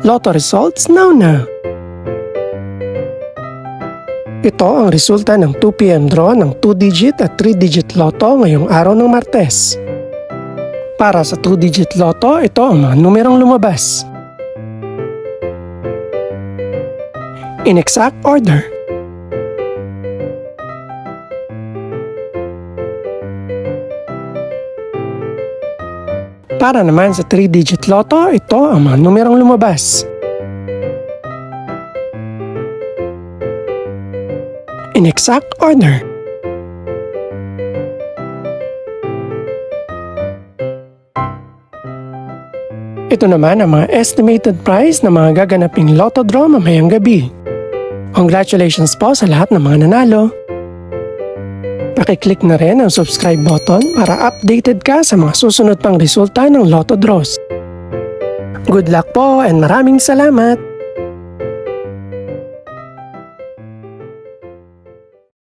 Lotto results now. Ito ang resulta ng 2 PM draw ng 2-digit at 3-digit lotto ngayong araw ng Martes. Para sa 2-digit lotto, ito ang mga numerong lumabas. In exact order. Para naman sa 3-digit lotto, ito ang mga numerong lumabas. In exact order. Ito naman ang mga estimated price ng mga gaganaping lotto draw mamayang gabi. Congratulations po sa lahat ng mga nanalo. Pakiclick na rin ang subscribe button para updated ka sa mga susunod pang resulta ng lotto draws. Good luck po and maraming salamat!